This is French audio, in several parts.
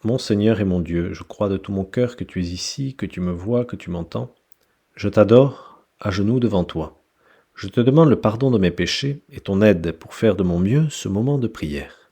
Mon Seigneur et mon Dieu, je crois de tout mon cœur que tu es ici, que tu me vois, que tu m'entends. Je t'adore, à genoux devant toi. Je te demande le pardon de mes péchés et ton aide pour faire de mon mieux ce moment de prière.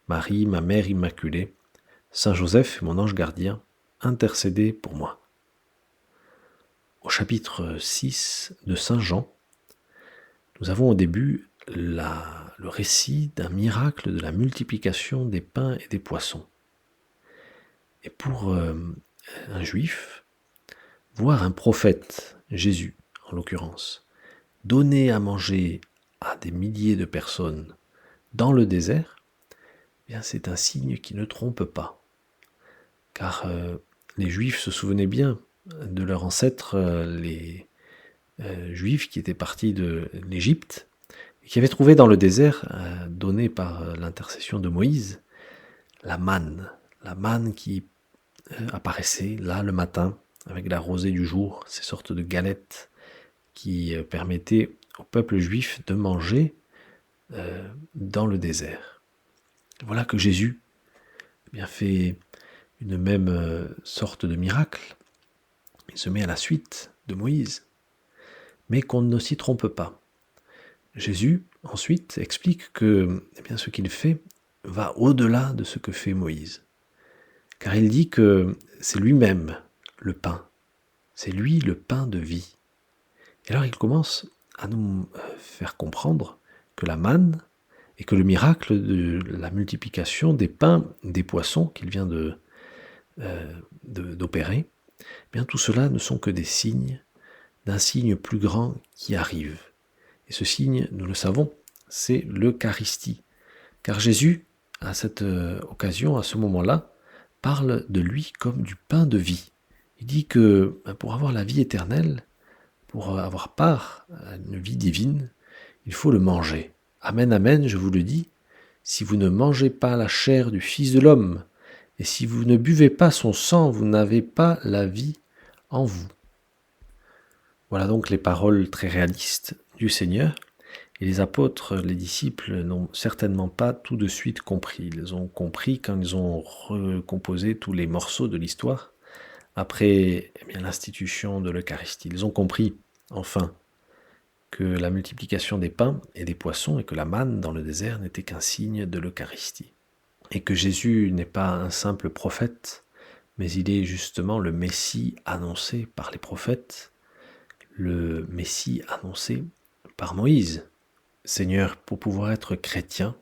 Marie, ma mère immaculée, Saint Joseph, mon ange gardien, intercédez pour moi. Au chapitre 6 de Saint Jean, nous avons au début le récit d'un miracle de la multiplication des pains et des poissons. Et pour un juif, voir un prophète, Jésus en l'occurrence, donner à manger à des milliers de personnes dans le désert, eh bien c'est un signe qui ne trompe pas. Car les Juifs se souvenaient bien de leurs ancêtres, les Juifs qui étaient partis de l'Égypte et qui avaient trouvé dans le désert, donné par l'intercession de Moïse, la manne qui apparaissait là le matin avec la rosée du jour, ces sortes de galettes qui permettaient au peuple juif de manger dans le désert. Voilà que Jésus fait une même sorte de miracle. Il se met à la suite de Moïse, mais qu'on ne s'y trompe pas. Jésus, ensuite, explique que ce qu'il fait va au-delà de ce que fait Moïse. Car il dit que c'est lui-même le pain. C'est lui le pain de vie. Et alors il commence à nous faire comprendre que la manne et que le miracle de la multiplication des pains, des poissons qu'il vient d'opérer, bien tout cela ne sont que des signes d'un signe plus grand qui arrive. Et ce signe, nous le savons, c'est l'Eucharistie. Car Jésus, à cette occasion, à ce moment-là, parle de lui comme du pain de vie. Il dit que pour avoir la vie éternelle, pour avoir part à une vie divine, il faut le manger. Amen, amen, je vous le dis, si vous ne mangez pas la chair du Fils de l'homme, et si vous ne buvez pas son sang, vous n'avez pas la vie en vous. Voilà donc les paroles très réalistes du Seigneur. Et les apôtres, les disciples n'ont certainement pas tout de suite compris. Ils ont compris quand ils ont recomposé tous les morceaux de l'histoire après l'institution de l'Eucharistie. Ils ont compris, enfin, que la multiplication des pains et des poissons et que la manne dans le désert n'était qu'un signe de l'Eucharistie. Et que Jésus n'est pas un simple prophète, mais il est justement le Messie annoncé par les prophètes, le Messie annoncé par Moïse. Seigneur, pour pouvoir être chrétien,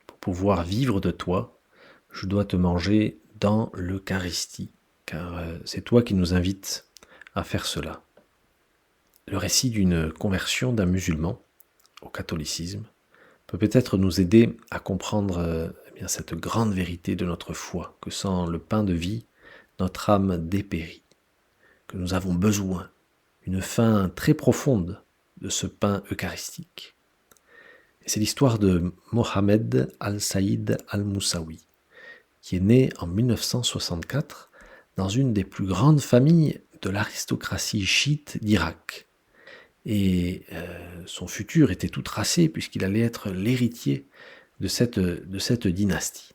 pour pouvoir vivre de toi, je dois te manger dans l'Eucharistie, car c'est toi qui nous invites à faire cela. Le récit d'une conversion d'un musulman au catholicisme peut peut-être nous aider à comprendre cette grande vérité de notre foi, que sans le pain de vie, notre âme dépérit, que nous avons besoin, une faim très profonde de ce pain eucharistique. Et c'est l'histoire de Mohamed Al-Saïd Al-Moussaoui, qui est né en 1964 dans une des plus grandes familles de l'aristocratie chiite d'Irak. Et son futur était tout tracé puisqu'il allait être l'héritier de cette dynastie.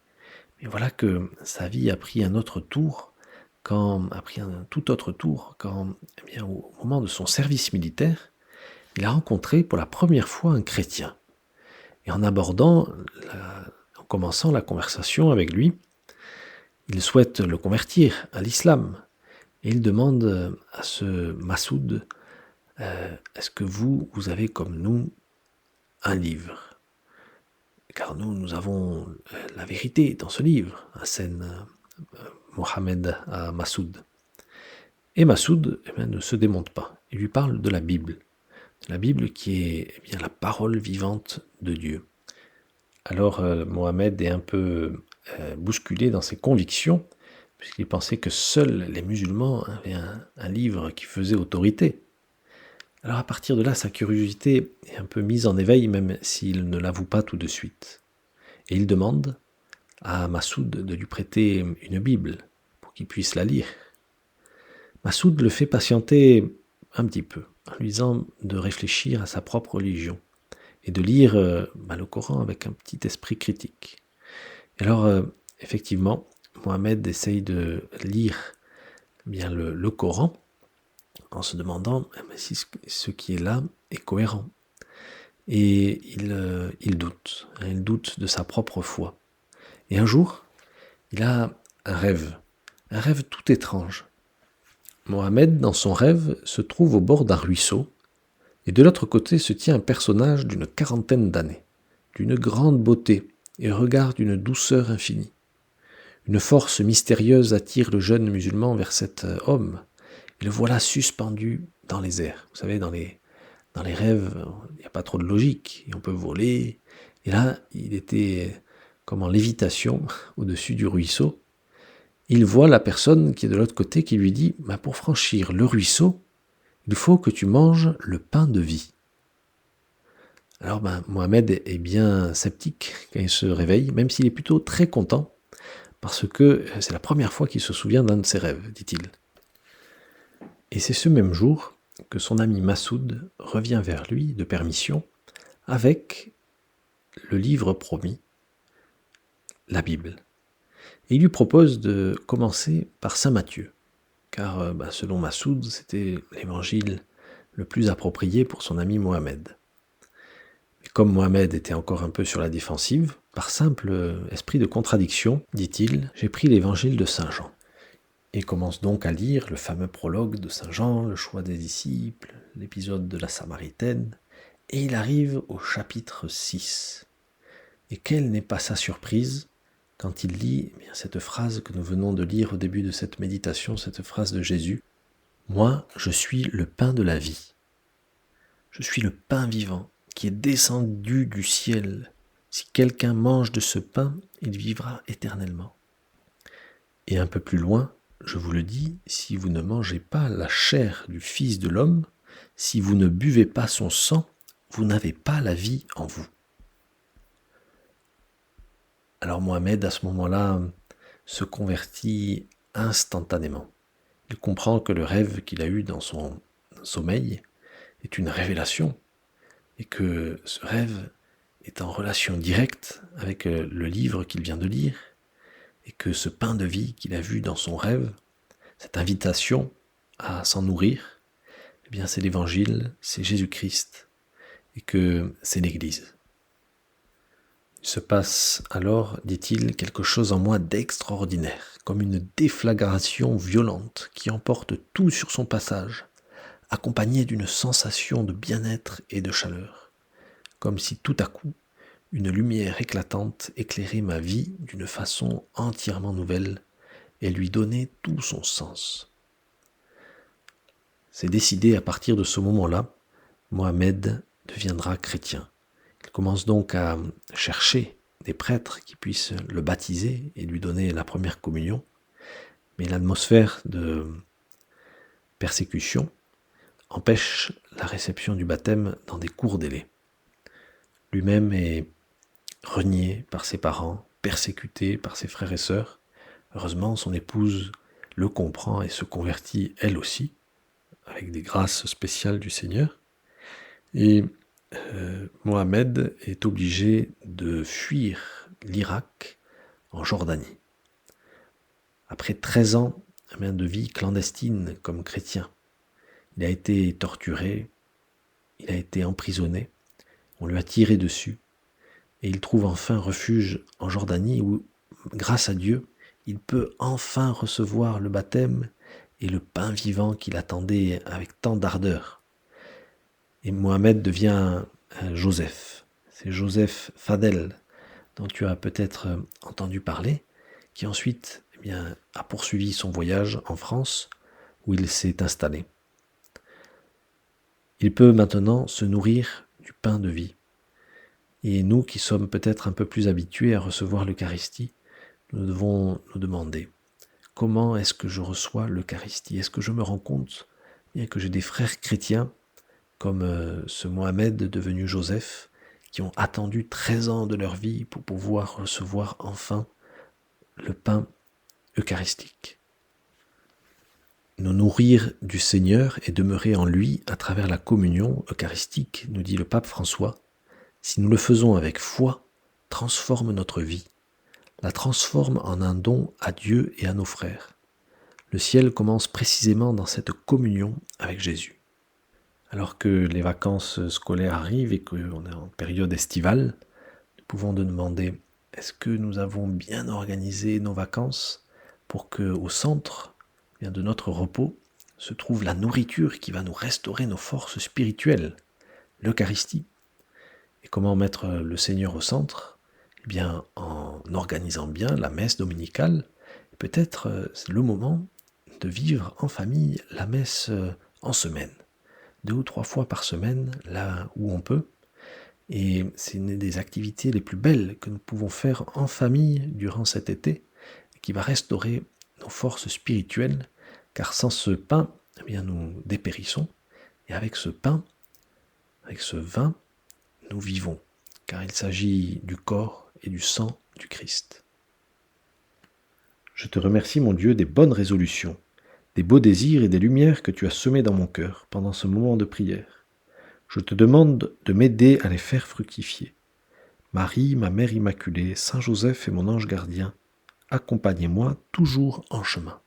Mais voilà que sa vie a pris un tout autre tour quand, au moment de son service militaire, il a rencontré pour la première fois un chrétien. Et en commençant la conversation avec lui, il souhaite le convertir à l'islam. Et il demande à ce Massoud, est-ce que vous avez comme nous un livre ? Car nous avons la vérité dans ce livre, enseigne Mohamed à Massoud. Et Massoud ne se démonte pas. Il lui parle de la Bible. La Bible qui est la parole vivante de Dieu. Alors Mohamed est un peu bousculé dans ses convictions, puisqu'il pensait que seuls les musulmans avaient un livre qui faisait autorité. Alors à partir de là, sa curiosité est un peu mise en éveil, même s'il ne l'avoue pas tout de suite. Et il demande à Massoud de lui prêter une Bible pour qu'il puisse la lire. Massoud le fait patienter un petit peu, en lui disant de réfléchir à sa propre religion et de lire le Coran avec un petit esprit critique. Et alors, effectivement, Mohamed essaye de lire bien le Coran en se demandant si ce qui est là est cohérent. Et il doute de sa propre foi. Et un jour, il a un rêve tout étrange. Mohamed, dans son rêve, se trouve au bord d'un ruisseau, et de l'autre côté se tient un personnage d'une 40aine d'années, d'une grande beauté et regard d'une douceur infinie. Une force mystérieuse attire le jeune musulman vers cet homme, et le voilà suspendu dans les airs. Vous savez, dans les rêves, il n'y a pas trop de logique, et on peut voler. Et là, il était comme en lévitation au-dessus du ruisseau. Il voit la personne qui est de l'autre côté qui lui dit « Pour franchir le ruisseau, il faut que tu manges le pain de vie. » Alors Mohamed est bien sceptique quand il se réveille, même s'il est plutôt très content, parce que c'est la première fois qu'il se souvient d'un de ses rêves, dit-il. Et c'est ce même jour que son ami Massoud revient vers lui de permission avec le livre promis, la Bible. Et il lui propose de commencer par Saint Matthieu, car selon Massoud, c'était l'évangile le plus approprié pour son ami Mohamed. Et comme Mohamed était encore un peu sur la défensive, par simple esprit de contradiction, dit-il, j'ai pris l'évangile de Saint Jean. Et commence donc à lire le fameux prologue de Saint Jean, le choix des disciples, l'épisode de la Samaritaine, et il arrive au chapitre 6. Et quelle n'est pas sa surprise quand il lit cette phrase que nous venons de lire au début de cette méditation, cette phrase de Jésus. « Moi, je suis le pain de la vie. Je suis le pain vivant qui est descendu du ciel. Si quelqu'un mange de ce pain, il vivra éternellement. » Et un peu plus loin, je vous le dis, si vous ne mangez pas la chair du Fils de l'homme, si vous ne buvez pas son sang, vous n'avez pas la vie en vous. Alors Mohamed, à ce moment-là, se convertit instantanément. Il comprend que le rêve qu'il a eu dans son sommeil est une révélation et que ce rêve est en relation directe avec le livre qu'il vient de lire et que ce pain de vie qu'il a vu dans son rêve, cette invitation à s'en nourrir, eh bien c'est l'Évangile, c'est Jésus-Christ et que c'est l'Église. Il se passe alors, dit-il, quelque chose en moi d'extraordinaire, comme une déflagration violente qui emporte tout sur son passage, accompagnée d'une sensation de bien-être et de chaleur, comme si tout à coup, une lumière éclatante éclairait ma vie d'une façon entièrement nouvelle et lui donnait tout son sens. C'est décidé à partir de ce moment-là, Mohamed deviendra chrétien. Il commence donc à chercher des prêtres qui puissent le baptiser et lui donner la première communion. Mais l'atmosphère de persécution empêche la réception du baptême dans des courts délais. Lui-même est renié par ses parents, persécuté par ses frères et sœurs. Heureusement, son épouse le comprend et se convertit elle aussi, avec des grâces spéciales du Seigneur. Et Mohamed est obligé de fuir l'Irak en Jordanie. Après 13 ans de vie clandestine comme chrétien, il a été torturé, il a été emprisonné, on lui a tiré dessus, et il trouve enfin refuge en Jordanie où, grâce à Dieu, il peut enfin recevoir le baptême et le pain vivant qu'il attendait avec tant d'ardeur. Et Mohamed devient Joseph. C'est Joseph Fadel, dont tu as peut-être entendu parler, qui ensuite a poursuivi son voyage en France, où il s'est installé. Il peut maintenant se nourrir du pain de vie. Et nous qui sommes peut-être un peu plus habitués à recevoir l'Eucharistie, nous devons nous demander comment est-ce que je reçois l'Eucharistie ? Est-ce que je me rends compte que j'ai des frères chrétiens comme ce Mohamed devenu Joseph, qui ont attendu 13 ans de leur vie pour pouvoir recevoir enfin le pain eucharistique. Nous nourrir du Seigneur et demeurer en lui à travers la communion eucharistique, nous dit le pape François, si nous le faisons avec foi, transforme notre vie. la transforme en un don à Dieu et à nos frères. Le ciel commence précisément dans cette communion avec Jésus. Alors que les vacances scolaires arrivent et qu'on est en période estivale, nous pouvons nous demander, est-ce que nous avons bien organisé nos vacances pour qu'au centre de notre repos se trouve la nourriture qui va nous restaurer nos forces spirituelles, l'Eucharistie. Et comment mettre le Seigneur au centre? Eh bien, en organisant bien la messe dominicale. Peut-être c'est le moment de vivre en famille la messe en semaine, 2 ou 3 fois par semaine, là où on peut. Et c'est une des activités les plus belles que nous pouvons faire en famille durant cet été, qui va restaurer nos forces spirituelles, car sans ce pain, eh bien, nous dépérissons. Et avec ce pain, avec ce vin, nous vivons, car il s'agit du corps et du sang du Christ. Je te remercie, mon Dieu, des bonnes résolutions, des beaux désirs et des lumières que tu as semés dans mon cœur pendant ce moment de prière. Je te demande de m'aider à les faire fructifier. Marie, ma Mère Immaculée, Saint Joseph et mon ange gardien, accompagnez-moi toujours en chemin.